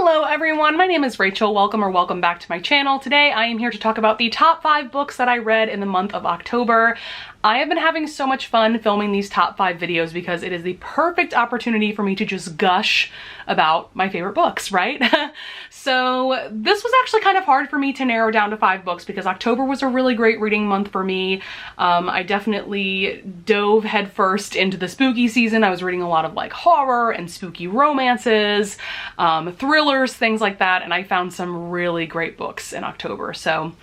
Hello everyone, my name is Rachel. Welcome back to my channel. Today I am here to talk about the top 5 books that I read in the month of October. I have been having so much fun filming these top 5 videos because it is the perfect opportunity for me to just gush about my favorite books, right? So this was actually kind of hard for me to narrow down to 5 books because October was a really great reading month for me. I definitely dove headfirst into the spooky season. I was reading a lot of like horror and spooky romances, thrillers, things like that, and I found some really great books in October. So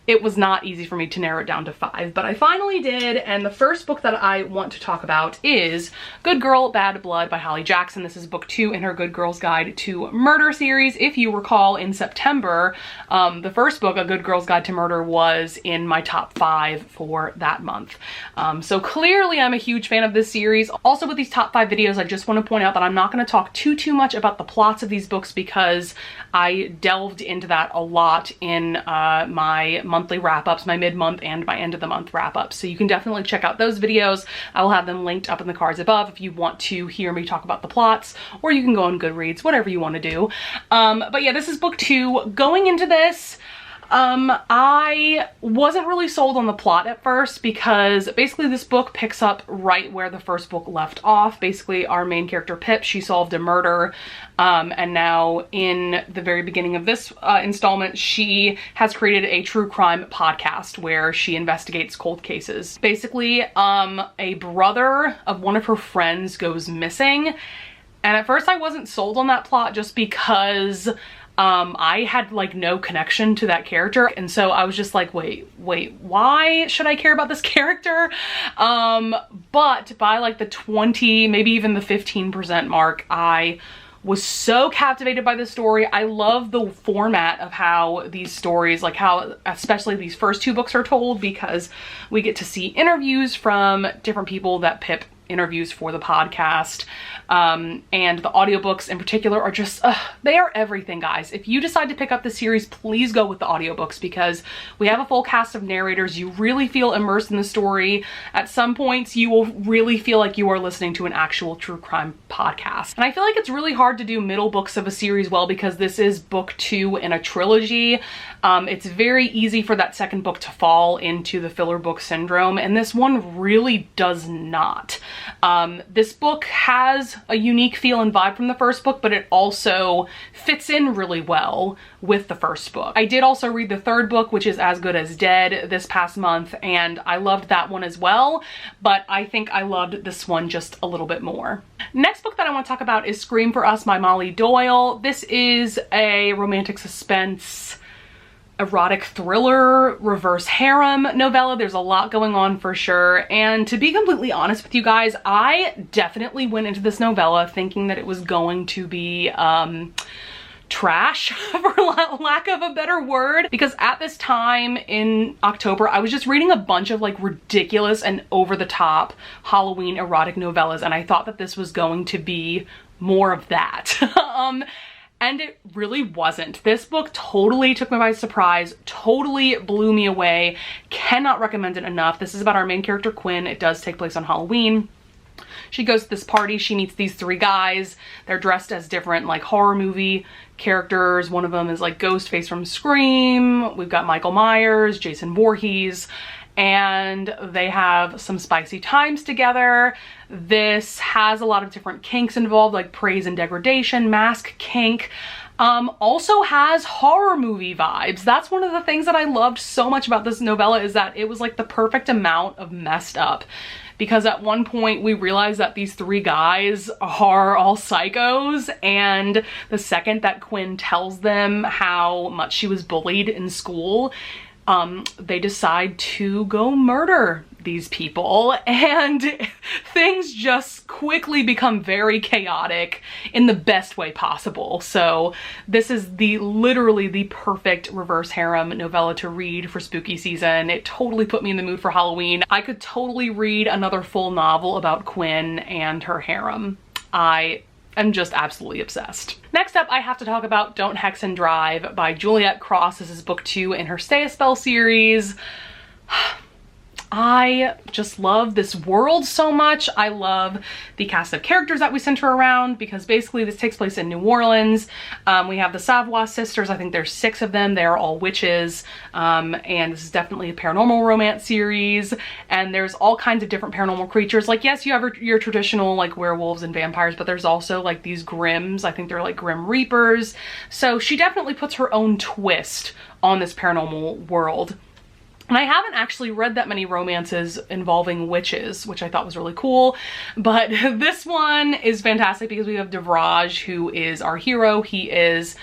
it was not easy for me to narrow it down to 5, but I finally did, and the first book that I want to talk about is Good Girl, Bad Blood by Holly Jackson. This is book 2 in her Good Girl's Guide to Murder series. If you recall, in September, the first book, A Good Girl's Guide to Murder, was in my top 5 for that month. So clearly I'm a huge fan of this series. Also with these top 5 videos, I just want to point out that I'm not going to talk too much about the plots of these books because I delved into that a lot in my monthly wrap-ups, my mid-month and my end-of-the-month wrap-ups. So you can definitely check out those videos. I will have them linked up in the cards above if you want to hear me talk about the plots, or you can go on Goodreads, whatever you want to do. But yeah, this is book 2. Going into this, I wasn't really sold on the plot at first because basically this book picks up right where the first book left off. Basically our main character Pip, she solved a murder, and now in the very beginning of this installment, she has created a true crime podcast where she investigates cold cases. Basically, a brother of one of her friends goes missing, and at first I wasn't sold on that plot just because I had like no connection to that character, and so I was just like, wait, why should I care about this character? But by like the 20, maybe even the 15% mark, I was so captivated by the story. I love the format of how these stories, like how especially these first 2 books are told, because we get to see interviews from different people that Pip interviews for the podcast, and the audiobooks in particular are just they are everything, guys. If you decide to pick up the series, please go with the audiobooks because we have a full cast of narrators. You really feel immersed in the story. At some points you will really feel like you are listening to an actual true crime podcast, and I feel like it's really hard to do middle books of a series well because this is book 2 in a trilogy. It's very easy for that second book to fall into the filler book syndrome, and this one really does not. This book has a unique feel and vibe from the first book, but it also fits in really well with the first book. I did also read the third book, which is As Good as Dead, this past month, and I loved that one as well, but I think I loved this one just a little bit more. Next book that I want to talk about is Scream for Us by Molly Doyle. This is a romantic suspense, erotic thriller, reverse harem novella. There's a lot going on for sure. And to be completely honest with you guys, I definitely went into this novella thinking that it was going to be trash, for lack of a better word, because at this time in October, I was just reading a bunch of like ridiculous and over-the-top Halloween erotic novellas, and I thought that this was going to be more of that. And it really wasn't. This book totally took me by surprise, totally blew me away. Cannot recommend it enough. This is about our main character, Quinn. It does take place on Halloween. She goes to this party, she meets these 3 guys. They're dressed as different like horror movie characters. One of them is like Ghostface from Scream. We've got Michael Myers, Jason Voorhees, and they have some spicy times together. This has a lot of different kinks involved, like praise and degradation, mask kink. Also has horror movie vibes. That's one of the things that I loved so much about this novella, is that it was like the perfect amount of messed up. Because at one point we realized that these 3 guys are all psychos, and the second that Quinn tells them how much she was bullied in school, they decide to go murder these people, and things just quickly become very chaotic in the best way possible. So this is literally the perfect reverse harem novella to read for spooky season. It totally put me in the mood for Halloween. I could totally read another full novel about Quinn and her harem. I'm just absolutely obsessed. Next up, I have to talk about Don't Hex and Drive by Juliet Cross. This is book 2 in her Stay a Spell series. I just love this world so much. I love the cast of characters that we center around, because basically this takes place in New Orleans. We have the Savoy sisters. I think there's 6 of them. They're all witches. And this is definitely a paranormal romance series. And there's all kinds of different paranormal creatures. Like, yes, you have your traditional like werewolves and vampires, but there's also like these Grims. I think they're like Grim Reapers. So she definitely puts her own twist on this paranormal world. And I haven't actually read that many romances involving witches, which I thought was really cool. But this one is fantastic because we have Devraj, who is our hero. He is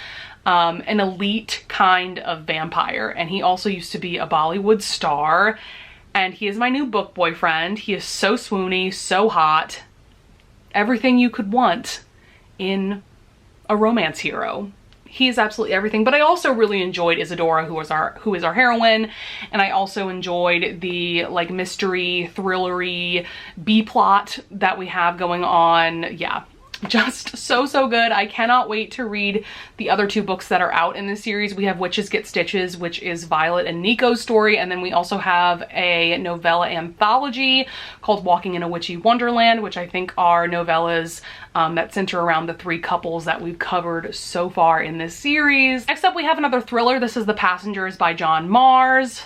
an elite kind of vampire, and he also used to be a Bollywood star. And he is my new book boyfriend. He is so swoony, so hot. Everything you could want in a romance hero. He is absolutely everything. But I also really enjoyed Isadora, who is our heroine, and I also enjoyed the like mystery, thrillery B-plot that we have going on. Yeah, just so good. I cannot wait to read the other 2 books that are out in this series. We have Witches Get Stitches, which is Violet and Nico's story, and then we also have a novella anthology called Walking in a Witchy Wonderland, which I think are novellas that center around the 3 couples that we've covered so far in this series. Next up, we have another thriller. This is The Passengers by John Mars.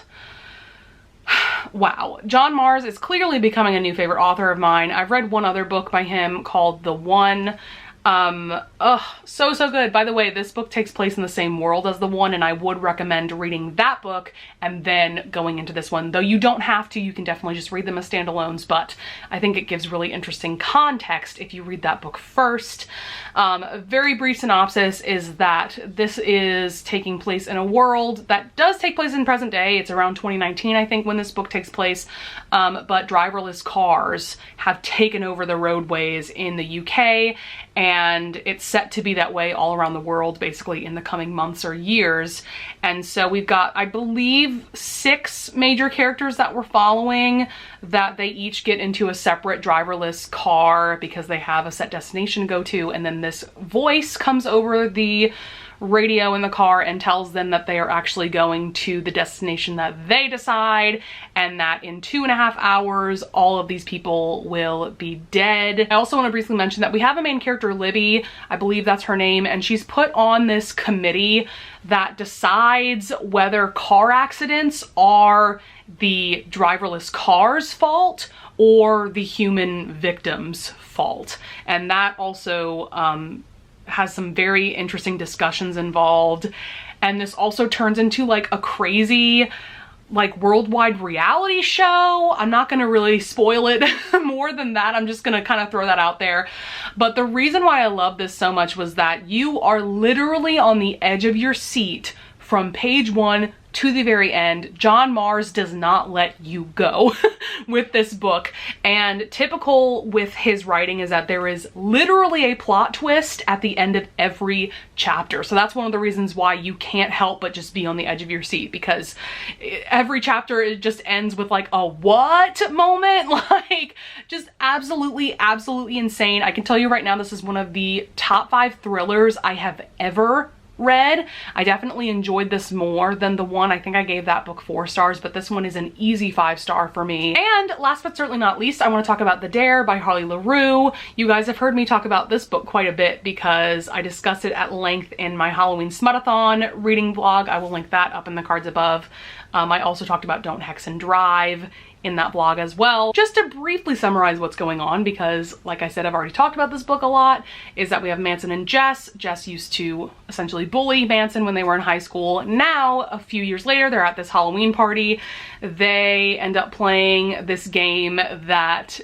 Wow, John Mars is clearly becoming a new favorite author of mine. I've read one other book by him called The One. So good. By the way, this book takes place in the same world as The One, and I would recommend reading that book and then going into this one. Though you don't have to, you can definitely just read them as standalones, but I think it gives really interesting context if you read that book first. A very brief synopsis is that this is taking place in a world that does take place in present day. It's around 2019, I think, when this book takes place, but driverless cars have taken over the roadways in the UK, and it's set to be that way all around the world basically in the coming months or years. And so we've got, I believe, 6 major characters that we're following, that they each get into a separate driverless car because they have a set destination to go to, and then this voice comes over the radio in the car and tells them that they are actually going to the destination that they decide, and that in 2.5 hours all of these people will be dead. I also want to briefly mention that we have a main character, Libby, I believe that's her name, and she's put on this committee that decides whether car accidents are the driverless car's fault or the human victim's fault. And that also has some very interesting discussions involved. And this also turns into like a crazy like worldwide reality show. I'm not gonna really spoil it more than that. I'm just gonna kind of throw that out there. But the reason why I love this so much was that you are literally on the edge of your seat from page 1 to the very end. John Mars does not let you go with this book. And typical with his writing is that there is literally a plot twist at the end of every chapter. So that's one of the reasons why you can't help but just be on the edge of your seat, because every chapter it just ends with like a what moment, like just absolutely insane. I can tell you right now, this is one of the top 5 thrillers I have ever read. I definitely enjoyed this more than The One. I think I gave that book 4 stars, but this one is an easy 5-star for me. And last but certainly not least, I want to talk about The Dare by Harley LaRue. You guys have heard me talk about this book quite a bit because I discussed it at length in my Halloween Smutathon reading vlog. I will link that up in the cards above. I also talked about Don't Hex and Drive in that vlog as well. Just to briefly summarize what's going on, because like I said, I've already talked about this book a lot, is that we have Manson and Jess. Jess used to essentially bully Manson when they were in high school. Now, a few years later, they're at this Halloween party. They end up playing this game that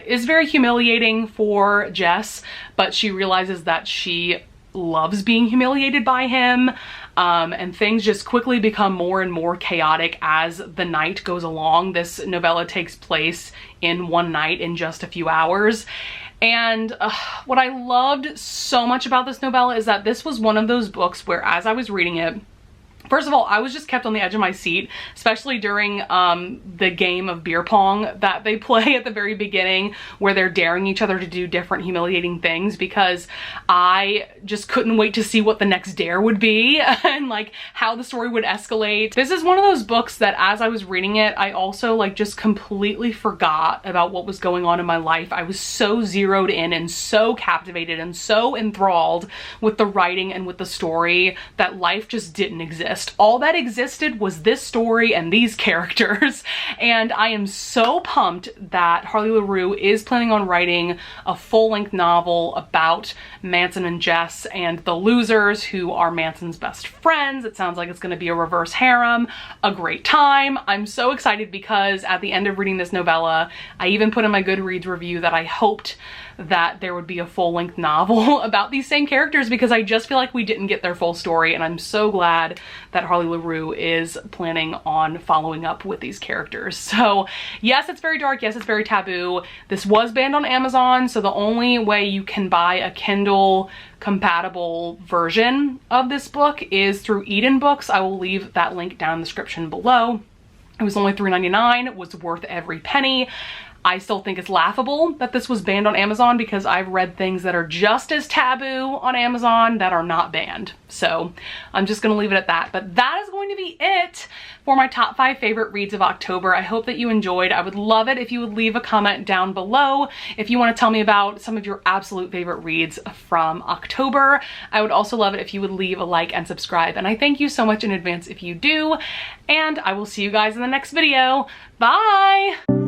is very humiliating for Jess, but she realizes that she loves being humiliated by him. And things just quickly become more and more chaotic as the night goes along. This novella takes place in one night in just a few hours. And what I loved so much about this novella is that this was one of those books where, as I was reading it, First of all, I was just kept on the edge of my seat, especially during the game of beer pong that they play at the very beginning, where they're daring each other to do different humiliating things, because I just couldn't wait to see what the next dare would be and like how the story would escalate. This is one of those books that as I was reading it, I also like just completely forgot about what was going on in my life. I was so zeroed in and so captivated and so enthralled with the writing and with the story that life just didn't exist. All that existed was this story and these characters. And I am so pumped that Harley LaRue is planning on writing a full-length novel about Manson and Jess and the losers who are Manson's best friends. It sounds like it's going to be a reverse harem, a great time. I'm so excited because at the end of reading this novella, I even put in my Goodreads review that I hoped that there would be a full-length novel about these same characters, because I just feel like we didn't get their full story, and I'm so glad that Harley LaRue is planning on following up with these characters. So yes, it's very dark, yes, it's very taboo. This was banned on Amazon, so the only way you can buy a Kindle compatible version of this book is through Eden Books. I will leave that link down in the description below. It was only $3.99, it was worth every penny. I still think it's laughable that this was banned on Amazon, because I've read things that are just as taboo on Amazon that are not banned. So I'm just gonna leave it at that. But that is going to be it for my top 5 favorite reads of October. I hope that you enjoyed. I would love it if you would leave a comment down below if you want to tell me about some of your absolute favorite reads from October. I would also love it if you would leave a like and subscribe. And I thank you so much in advance if you do. And I will see you guys in the next video. Bye!